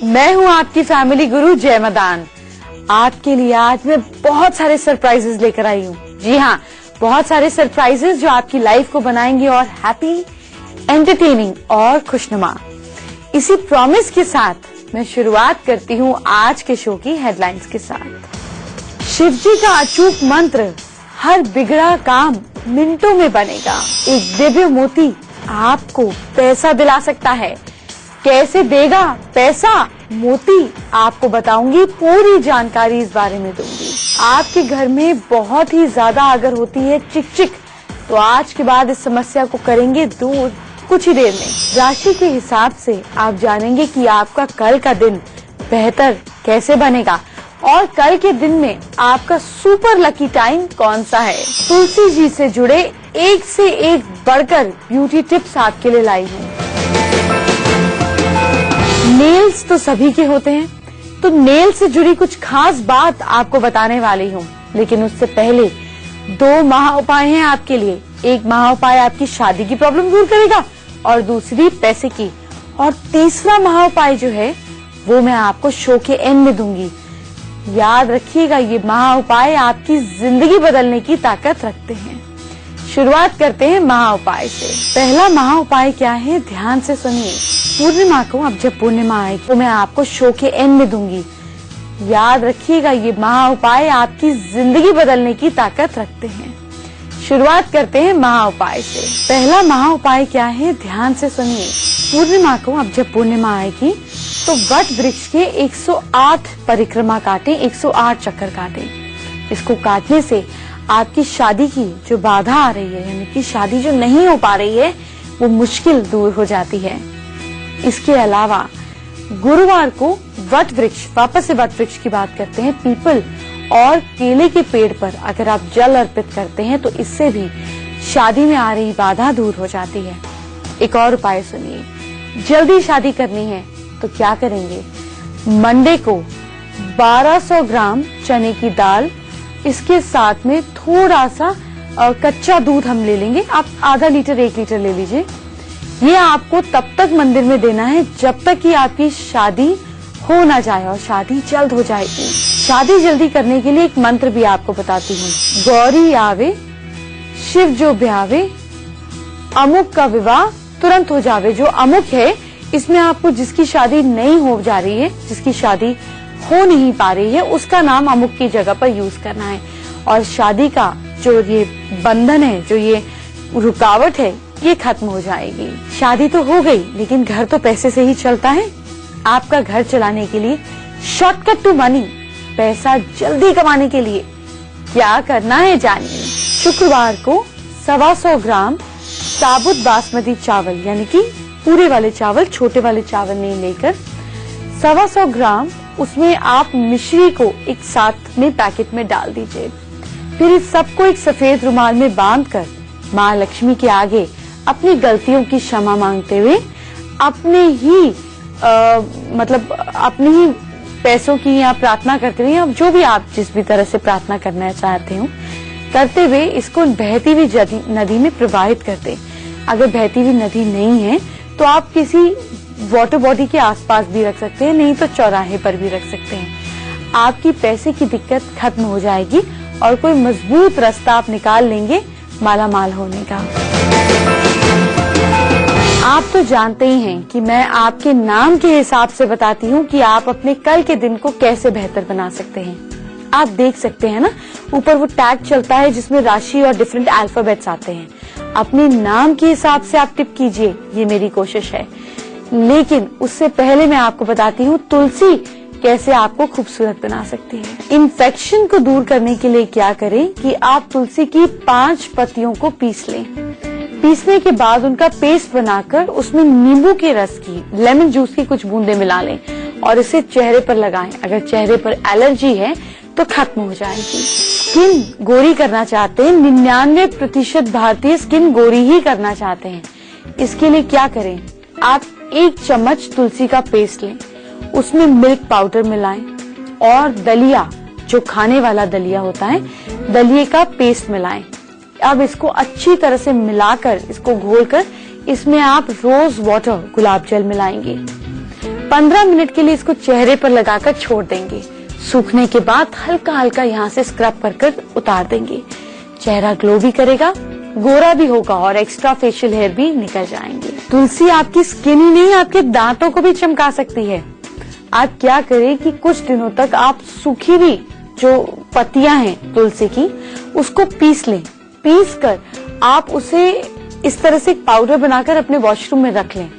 मैं हूँ आपकी फैमिली गुरु जय मदान। आपके लिए आज मैं बहुत सारे सरप्राइजेस लेकर आई हूँ। जी हाँ, बहुत सारे सरप्राइजेस जो आपकी लाइफ को बनाएंगे और हैप्पी, एंटरटेनिंग और खुशनुमा। इसी प्रॉमिस के साथ मैं शुरुआत करती हूँ आज के शो की हेडलाइंस के साथ। शिव जी का अचूक मंत्र, हर बिगड़ा काम मिनटों में बनेगा। एक दिव्य मोती आपको पैसा दिला सकता है। कैसे देगा पैसा मोती, आपको बताऊंगी, पूरी जानकारी इस बारे में दूंगी। आपके घर में बहुत ही ज्यादा अगर होती है चिक चिक, तो आज के बाद इस समस्या को करेंगे दूर कुछ ही देर में। राशि के हिसाब से आप जानेंगे कि आपका कल का दिन बेहतर कैसे बनेगा और कल के दिन में आपका सुपर लकी टाइम कौन सा है। तुलसी जी से जुड़े एक से एक बढ़कर ब्यूटी टिप्स आपके लिए लाई हूँ। नेल्स तो सभी के होते हैं, तो नेल से जुड़ी कुछ खास बात आपको बताने वाली हूँ। लेकिन उससे पहले 2 महा उपाय हैं आपके लिए। एक महा उपाय आपकी शादी की प्रॉब्लम दूर करेगा और दूसरी पैसे की, और तीसरा महा उपाय जो है वो मैं आपको शो के एंड में दूंगी। याद रखिएगा, ये महा उपाय आपकी जिंदगी बदलने की ताकत रखते हैं। शुरुआत करते हैं महा उपाय से। पहला महा उपाय क्या है, ध्यान से सुनिए। पूर्णिमा को, अब जब पूर्णिमा आएगी तो मैं आपको शो के एंड में दूंगी। याद रखिएगा, ये महा उपाय आपकी जिंदगी बदलने की ताकत रखते हैं। शुरुआत करते हैं महा उपाय से। पहला महा उपाय क्या है, ध्यान से सुनिए। पूर्णिमा को, अब जब पूर्णिमा आएगी तो वट वृक्ष के 108 परिक्रमा काटे, 108 चक्कर काटे। इसको काटने से आपकी शादी की जो बाधा आ रही है, यानी कि शादी जो नहीं हो पा रही है, वो मुश्किल दूर हो जाती है। इसके अलावा गुरुवार को वट वृक्ष, वापस से वट वृक्ष की बात करते हैं, पीपल और केले के पेड़ पर अगर आप जल अर्पित करते हैं तो इससे भी शादी में आ रही बाधा दूर हो जाती है। एक और उपाय सुनिए। जल्दी शादी करनी है तो क्या करेंगे, मंडे को 1200 ग्राम चने की दाल, इसके साथ में थोड़ा सा कच्चा दूध हम ले लेंगे। आप आधा लीटर 1 लीटर ले लीजिए। ये आपको तब तक मंदिर में देना है जब तक कि आपकी शादी हो ना जाए, और शादी जल्द हो जाएगी। शादी जल्दी करने के लिए एक मंत्र भी आपको बताती हूँ। गौरी आवे, शिव जो ब्यावे, अमुक का विवाह तुरंत हो जावे। जो अमुक है, इसमें आपको जिसकी शादी नहीं हो जा रही है, जिसकी शादी हो नहीं पा रही है, उसका नाम अमुक की जगह पर यूज करना है। और शादी का जो ये बंधन है, जो ये रुकावट है, ये खत्म हो जाएगी। शादी तो हो गई, लेकिन घर तो पैसे से ही चलता है। आपका घर चलाने के लिए शॉर्टकट टू मनी, पैसा जल्दी कमाने के लिए क्या करना है जानिए। शुक्रवार को 125 ग्राम साबुत बासमती चावल, यानी कि पूरे वाले चावल, छोटे वाले चावल नहीं लेकर 125 ग्राम, उसमें आप मिश्री को एक साथ में पैकेट में डाल दीजिए। फिर इस सबको एक सफेद रुमाल में बांधकर माँ लक्ष्मी के आगे अपनी गलतियों की क्षमा मांगते हुए अपने ही अपने ही पैसों की या प्रार्थना करते हुए, अब जो भी आप जिस भी तरह से प्रार्थना करना चाहते हो, करते हुए इसको बहती हुई नदी में प्रवाहित करते। अगर बहती हुई नदी नहीं है तो आप किसी वाटर बॉडी के आसपास भी रख सकते हैं, नहीं तो चौराहे पर भी रख सकते हैं। आपकी पैसे की दिक्कत खत्म हो जाएगी और कोई मजबूत रास्ता आप निकाल लेंगे माला माल होने का। आप तो जानते ही हैं कि मैं आपके नाम के हिसाब से बताती हूँ कि आप अपने कल के दिन को कैसे बेहतर बना सकते हैं। आप देख सकते हैं ना, ऊपर वो टैग चलता है जिसमें राशि और डिफरेंट अल्फाबेट्स आते हैं। अपने नाम के हिसाब से आप टिप कीजिए, ये मेरी कोशिश है। लेकिन उससे पहले मैं आपको बताती हूँ तुलसी कैसे आपको खूबसूरत बना सकती है। इन्फेक्शन को दूर करने के लिए क्या करें कि आप तुलसी की 5 पत्तियों को पीस लें। पीसने के बाद उनका पेस्ट बनाकर उसमें नींबू के रस की, लेमन जूस की कुछ बूंदे मिला लें और इसे चेहरे पर लगाएं। अगर चेहरे पर एलर्जी है तो खत्म हो जाएगी। स्किन गोरी करना चाहते हैं, 99% भारतीय स्किन गोरी ही करना चाहते हैं। इसके लिए क्या करें, आप 1 चम्मच तुलसी का पेस्ट लें, उसमें मिल्क पाउडर मिलाएं और दलिया, जो खाने वाला दलिया होता है, दलिये का पेस्ट मिलाएं। अब इसको अच्छी तरह से मिलाकर, इसको घोलकर इसमें आप रोज वाटर, गुलाब जल मिलाएंगे। 15 मिनट के लिए इसको चेहरे पर लगाकर छोड़ देंगे। सूखने के बाद हल्का हल्का यहाँ से स्क्रब कर उतार देंगे। चेहरा ग्लो भी करेगा, गोरा भी होगा और एक्स्ट्रा फेशियल हेयर भी निकल जाएंगे। तुलसी आपकी स्किन ही नहीं, आपके दांतों को भी चमका सकती है। आप क्या करें कि कुछ दिनों तक आप सूखी हुई जो पत्तियां हैं तुलसी की, उसको पीस लें। पीस कर आप उसे इस तरह से एक पाउडर बनाकर अपने वॉशरूम में रख लें।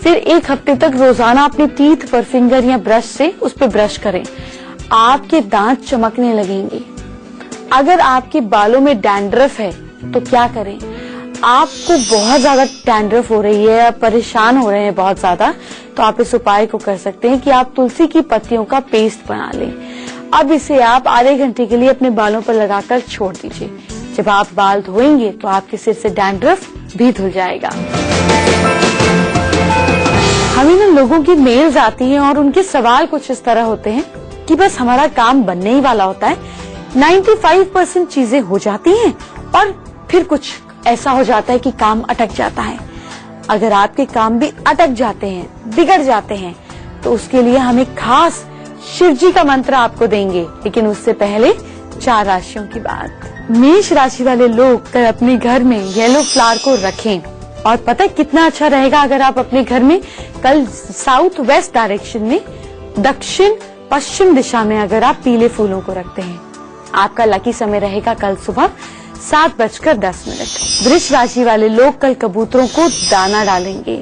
फिर 1 हफ्ते तक रोजाना अपने टीथ पर फिंगर या ब्रश से उस पर ब्रश करें। आपके दांत चमकने लगेंगे। अगर आपके बालों में डैंड्रफ है तो क्या करें? आपको बहुत ज्यादा डैंड्रफ हो रही है, आप परेशान हो रहे हैं बहुत ज्यादा, तो आप इस उपाय को कर सकते हैं कि आप तुलसी की पत्तियों का पेस्ट बना लें। अब इसे आप आधे घंटे के लिए अपने बालों पर लगाकर छोड़ दीजिए। जब आप बाल धोएंगे तो आपके सिर से डैंड्रफ भी धुल जाएगा। हमें ना लोगों की मेल्स आती हैं और उनके सवाल कुछ इस तरह होते हैं कि बस हमारा काम बनने ही वाला होता है, 95% चीजें हो जाती हैं और फिर कुछ ऐसा हो जाता है कि काम अटक जाता है। अगर आपके काम भी अटक जाते हैं, बिगड़ जाते हैं, तो उसके लिए हम एक खास शिव जी का मंत्र आपको देंगे। लेकिन उससे पहले 4 राशियों की बात। मेष राशि वाले लोग कल अपने घर में येलो फ्लावर को रखें। और पता है कितना अच्छा रहेगा अगर आप अपने घर में कल साउथ वेस्ट डायरेक्शन में, दक्षिण पश्चिम दिशा में अगर आप पीले फूलों को रखते हैं। आपका लकी समय रहेगा कल सुबह 7:10। वृष राशि वाले लोग कल कबूतरों को दाना डालेंगे।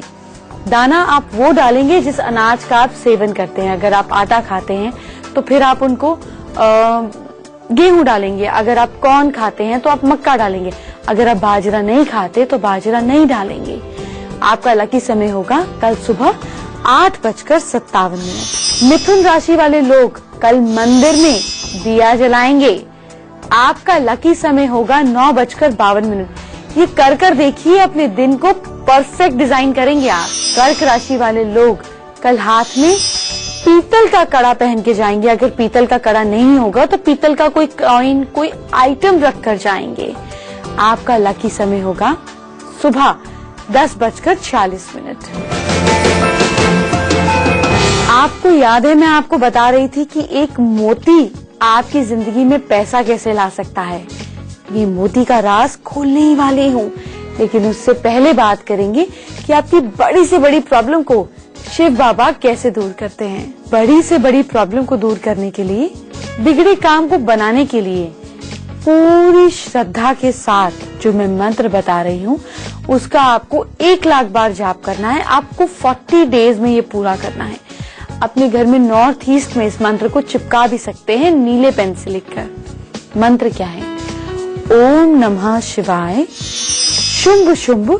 दाना आप वो डालेंगे जिस अनाज का आप सेवन करते हैं। अगर आप आटा खाते हैं तो फिर आप उनको गेहूं डालेंगे। अगर आप कॉर्न खाते हैं तो आप मक्का डालेंगे। अगर आप बाजरा नहीं खाते तो बाजरा नहीं डालेंगे। आपका लकी समय होगा कल सुबह 8:57। मिथुन राशि वाले लोग कल मंदिर में दिया जलाएंगे। आपका लकी समय होगा 9:52। ये कर देखिए, अपने दिन को परफेक्ट डिजाइन करेंगे आप। कर्क राशि वाले लोग कल हाथ में पीतल का कड़ा पहन के जाएंगे। अगर पीतल का कड़ा नहीं होगा तो पीतल का कोई कॉइन, कोई आइटम रख कर जाएंगे। आपका लकी समय होगा सुबह 10:46। आपको याद है मैं आपको बता रही थी कि एक मोती आपकी जिंदगी में पैसा कैसे ला सकता है। ये मोती का राज खोलने ही वाले हूँ, लेकिन उससे पहले बात करेंगे कि आपकी बड़ी से बड़ी प्रॉब्लम को शिव बाबा कैसे दूर करते हैं। बड़ी से बड़ी प्रॉब्लम को दूर करने के लिए, बिगड़े काम को बनाने के लिए पूरी श्रद्धा के साथ जो मैं मंत्र बता रही हूँ उसका आपको 1 लाख बार जाप करना है। आपको 40 डेज में ये पूरा करना है। अपने घर में नॉर्थ ईस्ट में इस मंत्र को चिपका भी सकते हैं नीले पेन से लिखकर। मंत्र क्या है? ओम नमः शिवाय, शुंभ शुंभ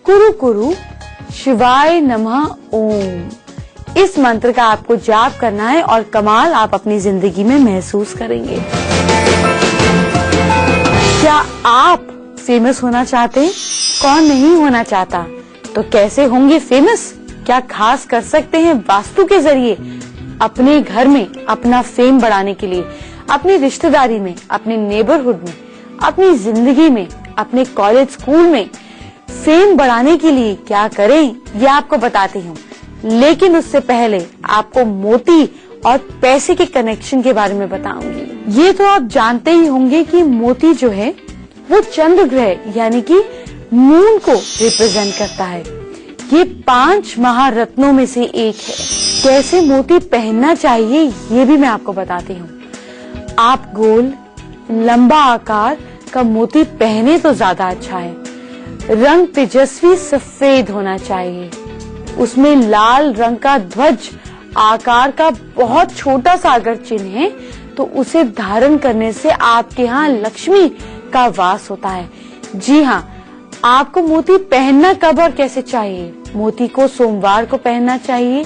कुरु कुरु, शिवाय नमः ओम। इस मंत्र का आपको जाप करना है और कमाल आप अपनी जिंदगी में महसूस करेंगे। क्या आप फेमस होना चाहते हैं? कौन नहीं होना चाहता? तो कैसे होंगे फेमस? क्या खास कर सकते हैं वास्तु के जरिए अपने घर में अपना फेम बढ़ाने के लिए, अपनी रिश्तेदारी में, अपने नेबरहुड में, अपनी जिंदगी में, अपने कॉलेज स्कूल में फेम बढ़ाने के लिए क्या करें ये आपको बताती हूँ। लेकिन उससे पहले आपको मोती और पैसे के कनेक्शन के बारे में बताऊंगी। ये तो आप जानते ही होंगे कि मोती जो है वो चंद्र ग्रह यानी कि मून को रिप्रेजेंट करता है। ये 5 महारत्नों में से एक है। कैसे मोती पहनना चाहिए ये भी मैं आपको बताती हूँ। आप गोल लंबा आकार का मोती पहने तो ज्यादा अच्छा है। रंग तेजस्वी सफेद होना चाहिए। उसमें लाल रंग का ध्वज आकार का बहुत छोटा सा अगर चिन्ह है तो उसे धारण करने से आपके यहाँ लक्ष्मी का वास होता है। जी हाँ, आपको मोती पहनना कब और कैसे चाहिए? मोती को सोमवार को पहनना चाहिए।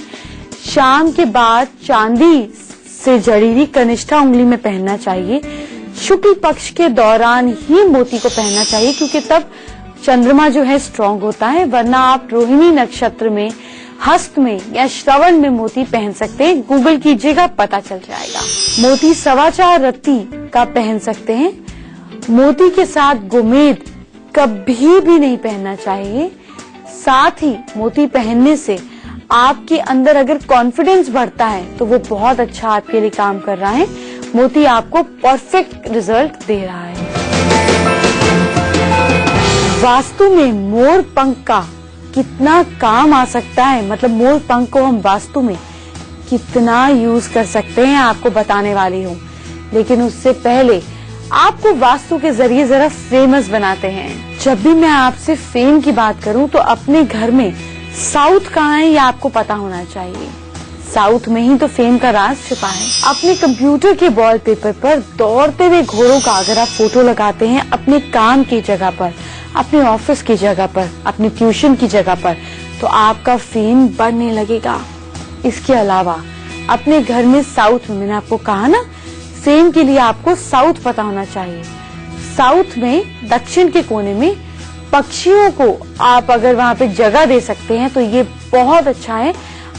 शाम के बाद चांदी से जड़ी हुई कनिष्ठा उंगली में पहनना चाहिए। शुक्ल पक्ष के दौरान ही मोती को पहनना चाहिए क्योंकि तब चंद्रमा जो है स्ट्रांग होता है। वरना आप रोहिणी नक्षत्र में, हस्त में या श्रवण में मोती पहन सकते हैं। गूगल कीजिएगा, पता चल जाएगा। मोती 4.25 रत्ती का पहन सकते हैं। मोती के साथ गोमेद कभी भी नहीं पहनना चाहिए। साथ ही मोती पहनने से आपके अंदर अगर कॉन्फिडेंस बढ़ता है तो वो बहुत अच्छा आपके लिए काम कर रहा है। मोती आपको परफेक्ट रिजल्ट दे रहा है। वास्तु में मोर पंख का कितना काम आ सकता है, मतलब मोर पंख को हम वास्तु में कितना यूज कर सकते हैं आपको बताने वाली हूँ। लेकिन उससे पहले आपको वास्तु के जरिए जरा फेमस बनाते हैं। जब भी मैं आपसे फेम की बात करूं तो अपने घर में साउथ कहाँ है ये आपको पता होना चाहिए। साउथ में ही तो फेम का राज छिपा है। अपने कंप्यूटर के वॉलपेपर पर दौड़ते हुए घोड़ों का अगर आप फोटो लगाते हैं अपने काम की जगह पर, अपने ऑफिस की जगह पर, अपने ट्यूशन की जगह पर, तो आपका फेम बढ़ने लगेगा। इसके अलावा अपने घर में साउथ में, मैंने आपको कहा ना, फेम के लिए आपको साउथ पता होना चाहिए। साउथ में दक्षिण के कोने में पक्षियों को आप अगर वहां पे जगह दे सकते हैं तो ये बहुत अच्छा है,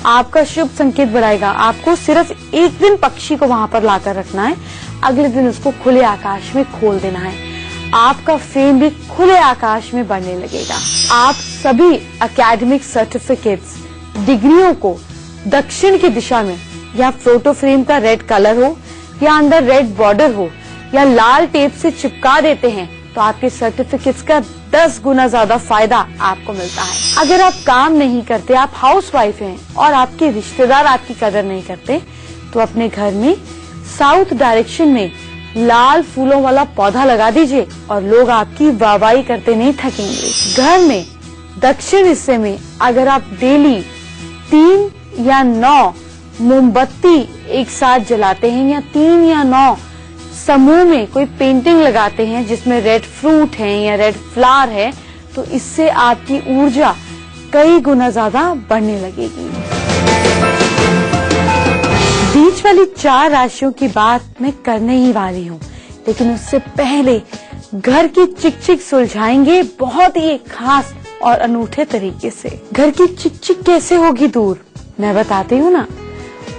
आपका शुभ संकेत बढ़ाएगा। आपको सिर्फ एक दिन पक्षी को वहां पर लाकर रखना है, अगले दिन उसको खुले आकाश में खोल देना है। आपका फेम भी खुले आकाश में बढ़ने लगेगा। आप सभी एकेडमिक सर्टिफिकेट्स, डिग्रियों को दक्षिण की दिशा में, या फोटो फ्रेम का रेड कलर हो या अंदर रेड बॉर्डर हो या लाल टेप से चिपका देते हैं तो आपके सर्टिफिकेट्स का 10 गुना ज्यादा फायदा आपको मिलता है। अगर आप काम नहीं करते, आप हाउसवाइफ हैं और आपके रिश्तेदार आपकी कदर नहीं करते, तो अपने घर में साउथ डायरेक्शन में लाल फूलों वाला पौधा लगा दीजिए और लोग आपकी वाहवाही करते नहीं थकेंगे। घर में दक्षिण हिस्से में अगर आप डेली 3 या 9 मोमबत्ती एक साथ जलाते हैं या 3 या 9 समूह में कोई पेंटिंग लगाते हैं जिसमें रेड फ्रूट है या रेड फ्लावर है, तो इससे आपकी ऊर्जा कई गुना ज्यादा बढ़ने लगेगी। बीच वाली 4 राशियों की बात मैं करने ही वाली हूँ, लेकिन उससे पहले घर की चिक-चिक सुलझाएंगे बहुत ही एक खास और अनूठे तरीके से। घर की चिक-चिक कैसे होगी दूर, मैं बताती हूँ ना।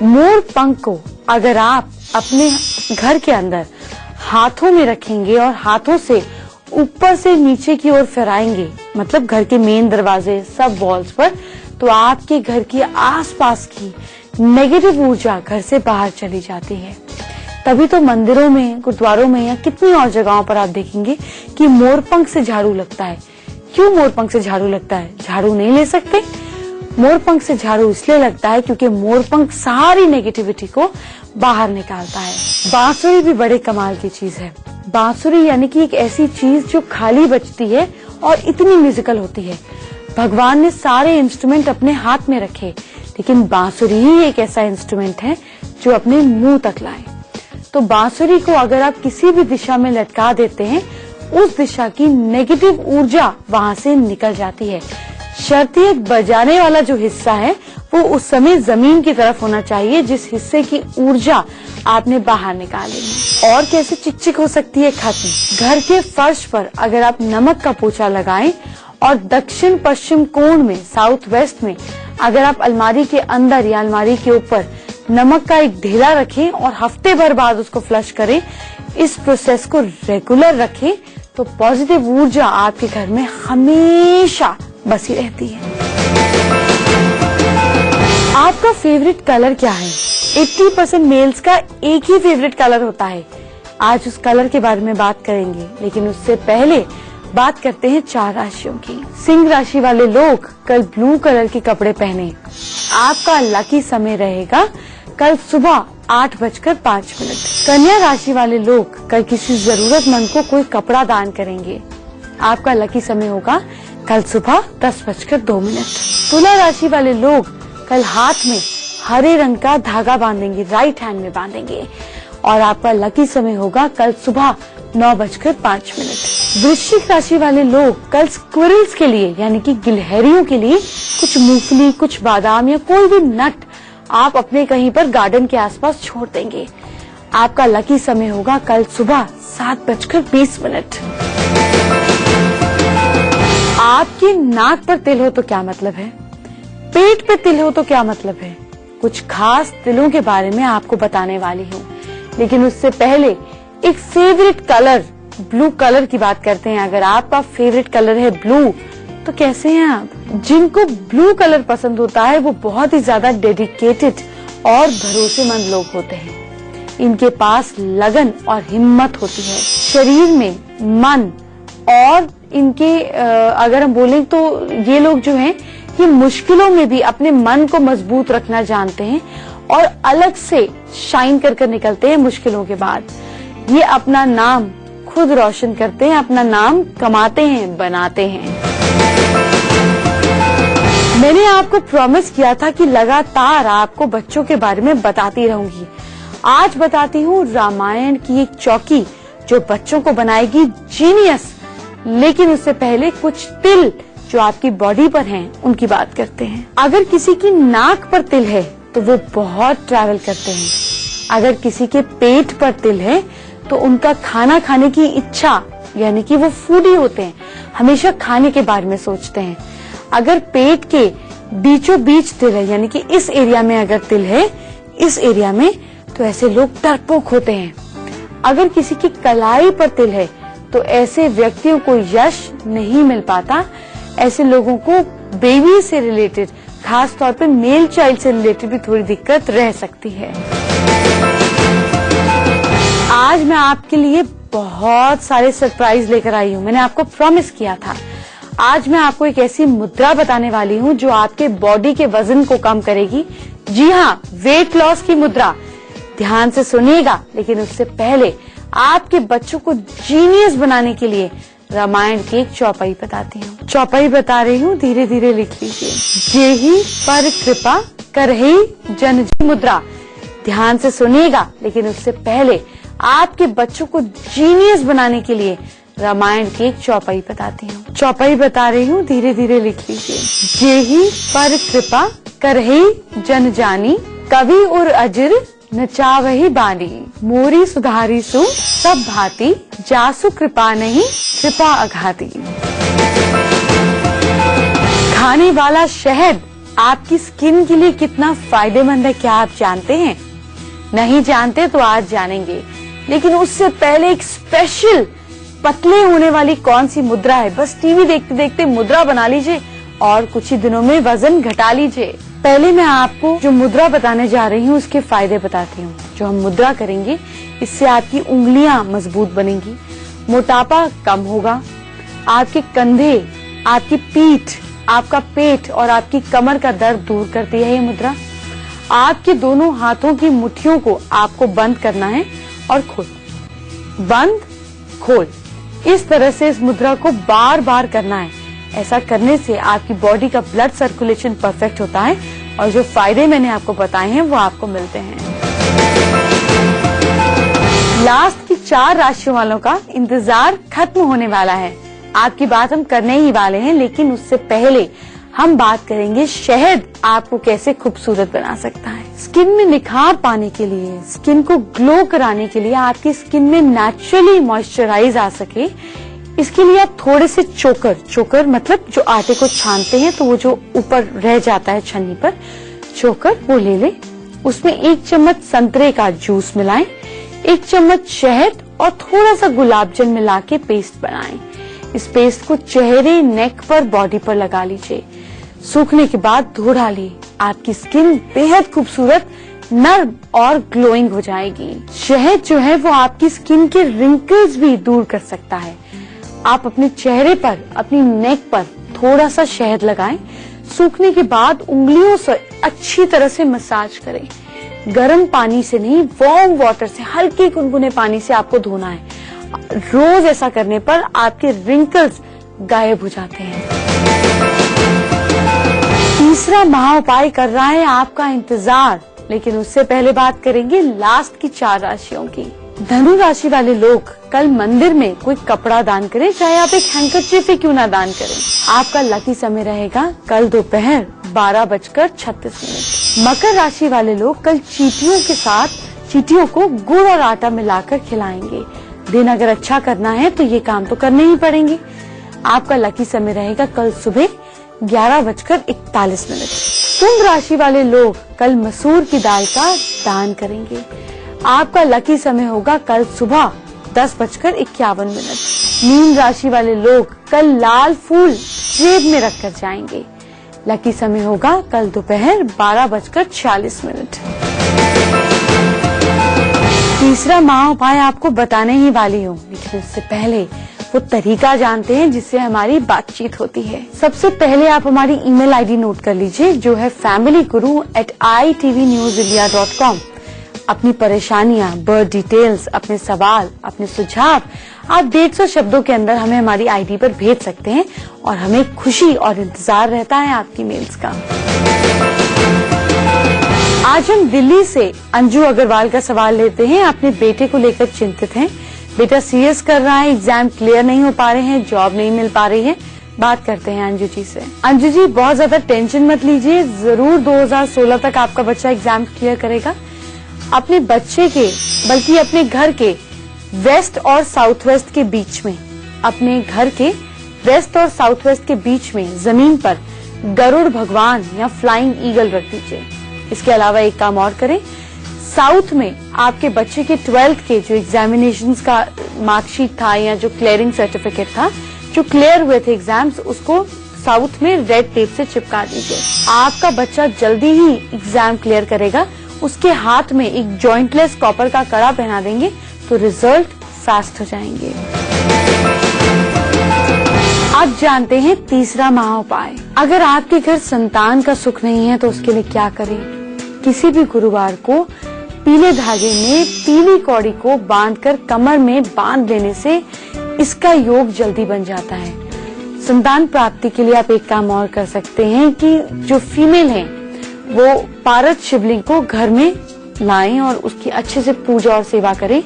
मोर पंख को अगर आप अपने घर के अंदर हाथों में रखेंगे और हाथों से ऊपर से नीचे की ओर फहराएंगे, मतलब घर के मेन दरवाजे सब वॉल्स पर, तो आपके घर की आसपास की नेगेटिव ऊर्जा घर से बाहर चली जाती है। तभी तो मंदिरों में, गुरुद्वारों में या कितनी और जगहों पर आप देखेंगे कि मोरपंख से झाड़ू लगता है। क्यों मोरपंख से झाड़ू लगता है? झाड़ू नहीं ले सकते? मोरपंख से झाड़ू इसलिए लगता है क्योंकि मोरपंख सारी नेगेटिविटी को बाहर निकालता है। बांसुरी भी बड़े कमाल की चीज है। बांसुरी यानी कि एक ऐसी चीज जो खाली बजती है और इतनी म्यूजिकल होती है। भगवान ने सारे इंस्ट्रूमेंट अपने हाथ में रखे, लेकिन बांसुरी ही एक ऐसा इंस्ट्रूमेंट है जो अपने मुंह तक लाए। तो बांसुरी को अगर आप किसी भी दिशा में लटका देते हैं, उस दिशा की नेगेटिव ऊर्जा वहां से निकल जाती है। शर्तिये बजाने वाला जो हिस्सा है वो उस समय जमीन की तरफ होना चाहिए, जिस हिस्से की ऊर्जा आपने बाहर निकाली। और कैसे चिकचिक हो सकती है खत्म? घर के फर्श पर अगर आप नमक का पोछा लगाएं और दक्षिण पश्चिम कोण में, साउथ वेस्ट में, अगर आप अलमारी के अंदर या अलमारी के ऊपर नमक का एक ढेला रखें और हफ्ते भर बाद उसको फ्लश करें, इस प्रोसेस को रेगुलर रखें, तो पॉजिटिव ऊर्जा आपके घर में हमेशा बसी रहती है। आपका फेवरेट कलर क्या है? 80% मेल्स का एक ही फेवरेट कलर होता है। आज उस कलर के बारे में बात करेंगे, लेकिन उससे पहले बात करते हैं 4 राशियों की। सिंह राशि वाले लोग कल ब्लू कलर के कपड़े पहने। आपका लकी समय रहेगा कल सुबह 8:05। कन्या राशि वाले लोग कल किसी जरूरतमंद को कोई कपड़ा दान करेंगे। आपका लकी समय होगा कल सुबह 10:02। तुला राशि वाले लोग कल हाथ में हरे रंग का धागा बांधेंगे, राइट हैंड में बांधेंगे, और आपका लकी समय होगा कल सुबह 9:05। वृश्चिक राशि वाले लोग कल स्क्विरल्स के लिए यानी कि गिलहरियों के लिए कुछ मूंगफली, कुछ बादाम या कोई भी नट आप अपने कहीं पर गार्डन के आसपास छोड़ देंगे। आपका लकी समय होगा कल सुबह 7:20। आपकी नाक पर तिल हो तो क्या मतलब है? पेट पे तिल हो तो क्या मतलब है? कुछ खास तिलों के बारे में आपको बताने वाली हूँ, लेकिन उससे पहले एक फेवरेट कलर, ब्लू कलर की बात करते हैं। अगर आपका फेवरेट कलर है ब्लू, तो कैसे हैं आप? जिनको ब्लू कलर पसंद होता है वो बहुत ही ज्यादा डेडिकेटेड और भरोसेमंद लोग होते हैं। इनके पास लगन और हिम्मत होती है। शरीर में, मन और इनके अगर हम बोलें तो ये लोग जो हैं ये मुश्किलों में भी अपने मन को मजबूत रखना जानते हैं और अलग से शाइन कर निकलते हैं मुश्किलों के बाद। ये अपना नाम खुद रोशन करते हैं, अपना नाम कमाते हैं, बनाते हैं। मैंने आपको प्रॉमिस किया था कि लगातार आपको बच्चों के बारे में बताती रहूंगी। आज बताती हूँ रामायण की एक चौकी जो बच्चों को बनाएगी जीनियस। लेकिन उससे पहले कुछ तिल जो आपकी बॉडी पर हैं उनकी बात करते हैं। अगर किसी की नाक पर तिल है तो वो बहुत ट्रैवल करते हैं। अगर किसी के पेट पर तिल है तो उनका खाना खाने की इच्छा, यानी कि वो फूडी होते हैं, हमेशा खाने के बारे में सोचते हैं। अगर पेट के बीचों बीच तिल है, यानी कि इस एरिया में अगर तिल है, इस एरिया में, तो ऐसे लोग डरपोक होते हैं। अगर किसी की कलाई पर तिल है तो ऐसे व्यक्तियों को यश नहीं मिल पाता। ऐसे लोगों को बेबी से रिलेटेड, खास तौर पे मेल चाइल्ड से रिलेटेड भी थोड़ी दिक्कत रह सकती है। आज मैं आपके लिए बहुत सारे सरप्राइज लेकर आई हूँ। मैंने आपको प्रॉमिस किया था। आज मैं आपको एक ऐसी मुद्रा बताने वाली हूँ जो आपके बॉडी के वजन को कम करेगी। जी हाँ, वेट लॉस की मुद्रा। ध्यान से सुनिएगा, लेकिन उससे पहले आपके बच्चों को जीनियस बनाने के लिए रामायण की एक चौपाई बताती हूँ। चौपाई बता रही हूँ, धीरे धीरे लिख लीजिए। जेहि पर कृपा करहि जन जी मुद्रा। ध्यान से सुनिएगा, लेकिन उससे पहले आपके बच्चों को जीनियस बनाने के लिए रामायण की एक चौपाई बताती हूँ। चौपाई बता रही हूँ, धीरे धीरे लिख लीजिए। जेहि पर कृपा करहि जन जानी, कवि उर अजिर नचावहि बानी। मोरी सुधारी सु सब भांति, जासु कृपा नहीं कृपा अघाती। खाने वाला शहद आपकी स्किन के लिए कितना फायदेमंद है, क्या आप जानते हैं? नहीं जानते तो आज जानेंगे। लेकिन उससे पहले एक स्पेशल पतले होने वाली कौन सी मुद्रा है, बस टीवी देखते देखते मुद्रा बना लीजिए और कुछ ही दिनों में वजन घटा लीजिए। पहले मैं आपको जो मुद्रा बताने जा रही हूँ उसके फायदे बताती हूँ। जो हम मुद्रा करेंगे इससे आपकी उंगलियां मजबूत बनेंगी, मोटापा कम होगा, आपके कंधे, आपकी पीठ, आपका पेट और आपकी कमर का दर्द दूर करती है ये मुद्रा। आपके दोनों हाथों की मुट्ठियों को आपको बंद करना है और खोल, बंद खोल, इस तरह से इस मुद्रा को बार बार करना है। ऐसा करने से आपकी बॉडी का ब्लड सर्कुलेशन परफेक्ट होता है और जो फायदे मैंने आपको बताए हैं वो आपको मिलते हैं। लास्ट की 4 राशियों वालों का इंतजार खत्म होने वाला है। आपकी बात हम करने ही वाले हैं, लेकिन उससे पहले हम बात करेंगे शहद आपको कैसे खूबसूरत बना सकता है। स्किन में निखार पाने के लिए, स्किन को ग्लो कराने के लिए, आपकी स्किन में नेचुरली मॉइस्चराइज आ सके, इसके लिए आप थोड़े से चोकर मतलब जो आटे को छानते हैं तो वो जो ऊपर रह जाता है छन्नी पर, चोकर वो ले ले। उसमें 1 चम्मच संतरे का जूस मिलाएं, 1 चम्मच शहद और थोड़ा सा गुलाब जल मिला के पेस्ट बनाएं। इस पेस्ट को चेहरे, नेक पर, बॉडी पर लगा लीजिए। सूखने के बाद धो डालिए। आपकी स्किन बेहद खूबसूरत, नर्म और ग्लोइंग हो जाएगी। शहद जो है वो आपकी स्किन के रिंकल्स भी दूर कर सकता है। आप अपने चेहरे पर, अपनी नेक पर थोड़ा सा शहद लगाएं। सूखने के बाद उंगलियों से अच्छी तरह से मसाज करें। गर्म पानी से नहीं, वार्म वाटर से, हल्के गुनगुने पानी से आपको धोना है। रोज ऐसा करने पर आपके रिंकल्स गायब हो जाते हैं। तीसरा महा उपाय कर रहा है आपका इंतजार, लेकिन उससे पहले बात करेंगे लास्ट की 4 राशियों की। धनु राशि वाले लोग कल मंदिर में कोई कपड़ा दान करें, चाहे आप एक हैंकरचीफ ही क्यों ना दान करें। आपका लकी समय रहेगा कल दोपहर 12:36। मकर राशि वाले लोग कल चींटियों के साथ चींटियों को गुड़ और आटा मिलाकर खिलाएंगे। दिन अगर अच्छा करना है तो ये काम तो करने ही पड़ेंगे। आपका लकी समय रहेगा कल सुबह 11:41। कुंभ राशि वाले लोग कल मसूर की दाल का दान करेंगे। आपका लकी समय होगा कल सुबह 10:51। मीन राशि वाले लोग कल लाल फूल जेब में रखकर जाएंगे। लकी समय होगा कल दोपहर 12:46। तीसरा महा उपाय आपको बताने ही वाली हूँ, लेकिन उससे पहले वो तरीका जानते हैं जिससे हमारी बातचीत होती है। सबसे पहले आप हमारी ईमेल आईडी नोट कर लीजिए, जो है familyguru@itvnewsindia.com। अपनी परेशानियां, बर्थ डिटेल्स, अपने सवाल, अपने सुझाव आप 150 शब्दों के अंदर हमें हमारी आईडी पर भेज सकते हैं और हमें खुशी और इंतजार रहता है आपकी मेल्स का। आज हम दिल्ली से अंजू अग्रवाल का सवाल लेते हैं। अपने बेटे को लेकर चिंतित हैं। बेटा सीएस कर रहा है, एग्जाम क्लियर नहीं हो पा रहे हैं, जॉब नहीं मिल पा रही है। बात करते हैं अंजू जी से। अंजू जी, बहुत ज्यादा टेंशन मत लीजिए, जरूर 2016 तक आपका बच्चा एग्जाम क्लियर करेगा। अपने बच्चे के, बल्कि अपने घर के वेस्ट और साउथ वेस्ट के बीच में, अपने घर के वेस्ट और साउथ वेस्ट के बीच में जमीन पर गरुड़ भगवान या फ्लाइंग ईगल रख दीजिए। इसके अलावा एक काम और करें, साउथ में आपके बच्चे के 12th के जो एग्जामिनेशंस का मार्कशीट था या जो क्लियरिंग सर्टिफिकेट था, जो क्लियर हुए थे एग्जाम्स, उसको साउथ में रेड टेप से चिपका दीजिए। आपका बच्चा जल्दी ही एग्जाम क्लियर करेगा। उसके हाथ में एक जॉइंटलेस कॉपर का कड़ा पहना देंगे तो रिजल्ट फास्ट हो जाएंगे। आप जानते हैं तीसरा महा उपाय। अगर आपके घर संतान का सुख नहीं है तो उसके लिए क्या करें? किसी भी गुरुवार को पीले धागे में पीली कौड़ी को बांधकर कमर में बांध देने से इसका योग जल्दी बन जाता है। संतान प्राप्ति के लिए आप एक काम और कर सकते हैं कि जो फीमेल हैं वो पारद शिवलिंग को घर में लाएं और उसकी अच्छे से पूजा और सेवा करें।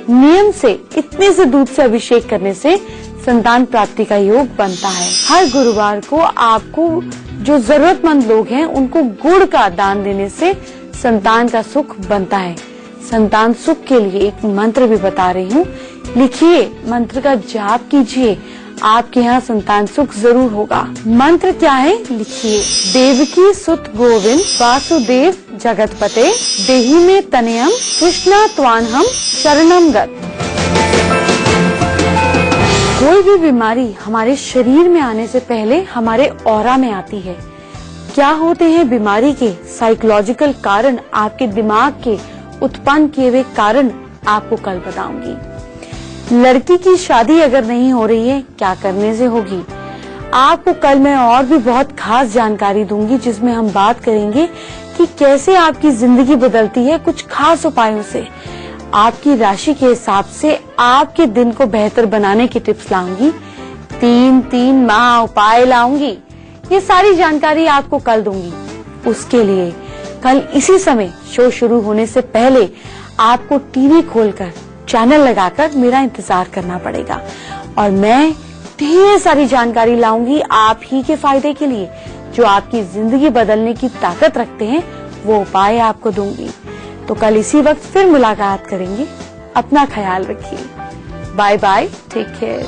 नियम से इतने से दूध से अभिषेक करने से संतान प्राप्ति का योग बनता है। हर गुरुवार को आपको जो जरूरतमंद लोग हैं उनको गुड़ का दान देने से संतान का सुख बनता है। संतान सुख के लिए एक मंत्र भी बता रही हूँ, लिखिए, मंत्र का जाप कीजिए, आपके यहाँ संतान सुख जरूर होगा। मंत्र क्या है? लिखिए, देवकी सुत गोविंद वासुदेव जगतपते देहि में तनयम कृष्णा त्वान्हम शरणम गत। कोई भी बीमारी हमारे शरीर में आने से पहले हमारे ऑरा में आती है। क्या होते हैं बीमारी के साइकोलॉजिकल कारण, आपके दिमाग के उत्पन्न किए हुए कारण आपको कल बताऊंगी। लड़की की शादी अगर नहीं हो रही है, क्या करने से होगी, आपको कल मैं और भी बहुत खास जानकारी दूंगी, जिसमें हम बात करेंगे कि कैसे आपकी जिंदगी बदलती है कुछ खास उपायों से। आपकी राशि के हिसाब से आपके दिन को बेहतर बनाने की टिप्स लाऊंगी। 3 महा उपाय लाऊंगी। ये सारी जानकारी आपको कल दूंगी। उसके लिए कल इसी समय शो शुरू होने से पहले आपको टीवी खोलकर चैनल लगाकर मेरा इंतजार करना पड़ेगा और मैं ढेर सारी जानकारी लाऊंगी आप ही के फायदे के लिए, जो आपकी जिंदगी बदलने की ताकत रखते हैं। वो उपाय आपको दूंगी। तो कल इसी वक्त फिर मुलाकात करेंगे। अपना ख्याल रखिए। Bye bye, take care.